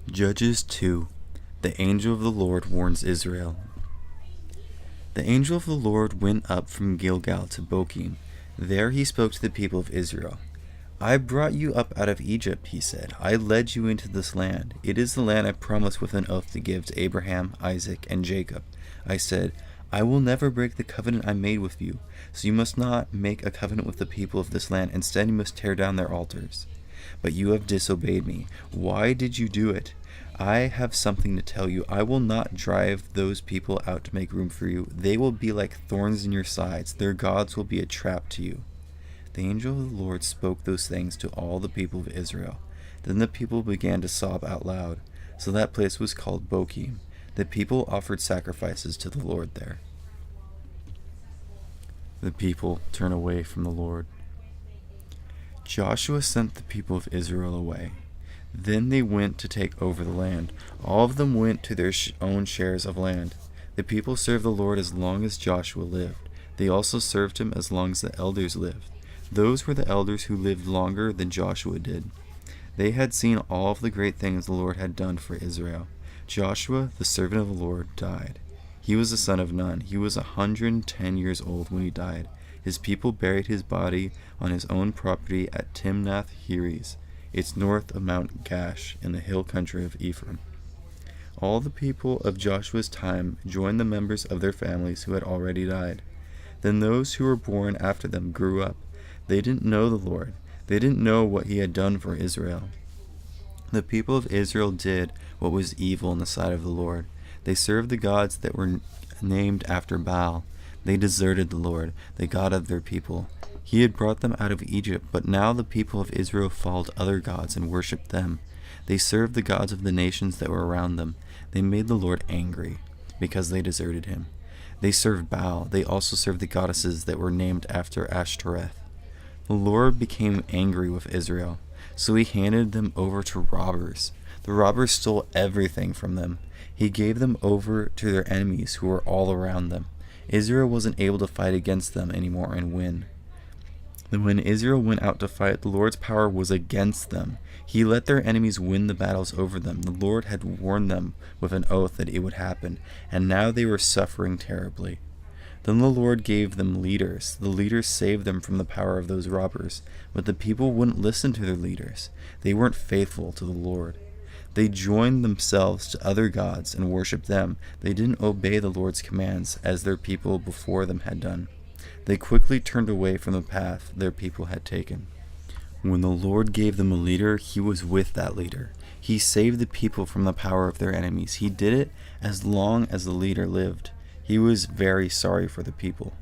Judges 2. The angel of the Lord warns Israel. The angel of the Lord went up from Gilgal to Bochim. There he spoke to the people of Israel. I brought you up out of Egypt, he said. I led you into this land. It is the land I promised with an oath to give to Abraham, Isaac, and Jacob. I said, I will never break the covenant I made with you, so you must not make a covenant with the people of this land. Instead, you must tear down their altars. But you have disobeyed me. Why did you do it? I have something to tell you. I will not drive those people out to make room for you. They will be like thorns in your sides. Their gods will be a trap to you. The angel of the Lord spoke those things to all the people of Israel. Then the people began to sob out loud. So that place was called Bochim. The people offered sacrifices to the Lord there. The people turn away from the Lord. Joshua sent the people of Israel away. Then they went to take over the land. All of them went to their own shares of land. The people served the Lord as long as Joshua lived. They also served him as long as the elders lived. Those were the elders who lived longer than Joshua did. They had seen all of the great things the Lord had done for Israel. Joshua, the servant of the Lord, died. He was the son of Nun. He was 110 years old when he died. His people buried his body on his own property at Timnath-Heres. It's north of Mount Gash in the hill country of Ephraim. All the people of Joshua's time joined the members of their families who had already died. Then those who were born after them grew up. They didn't know the Lord. They didn't know what he had done for Israel. The people of Israel did what was evil in the sight of the Lord. They served the gods that were named after Baal. They deserted the Lord, the God of their people. He had brought them out of Egypt, but now the people of Israel followed other gods and worshipped them. They served the gods of the nations that were around them. They made the Lord angry because they deserted him. They served Baal. They also served the goddesses that were named after Ashtoreth. The Lord became angry with Israel, so he handed them over to robbers. The robbers stole everything from them. He gave them over to their enemies who were all around them. Israel wasn't able to fight against them anymore and win. Then when Israel went out to fight, the Lord's power was against them. He let their enemies win the battles over them. The Lord had warned them with an oath that it would happen, and now they were suffering terribly. Then the Lord gave them leaders. The leaders saved them from the power of those robbers, but the people wouldn't listen to their leaders. They weren't faithful to the Lord. They joined themselves to other gods and worshipped them. They didn't obey the Lord's commands as their people before them had done. They quickly turned away from the path their people had taken. When the Lord gave them a leader, he was with that leader. He saved the people from the power of their enemies. He did it as long as the leader lived. He was very sorry for the people.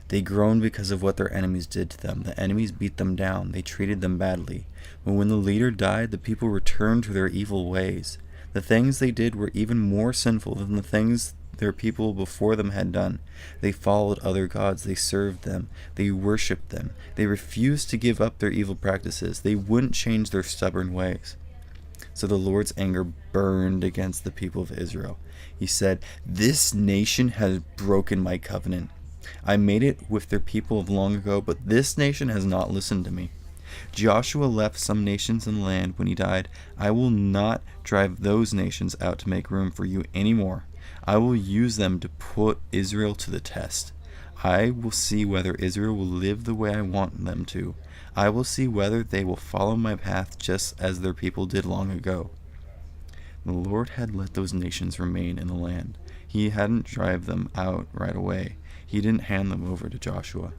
They groaned because of what their enemies did to them. The enemies beat them down. They treated them badly. But when the leader died, the people returned to their evil ways. The things they did were even more sinful than the things their people before them had done. They followed other gods. They served them. They worshipped them. They refused to give up their evil practices. They wouldn't change their stubborn ways. So the Lord's anger burned against the people of Israel. He said, "This nation has broken my covenant. I made it with their people of long ago, but this nation has not listened to me." Joshua left some nations in the land when he died. I will not drive those nations out to make room for you anymore. I will use them to put Israel to the test. I will see whether Israel will live the way I want them to. I will see whether they will follow my path just as their people did long ago. The Lord had let those nations remain in the land. He hadn't driven them out right away. He didn't hand them over to Joshua.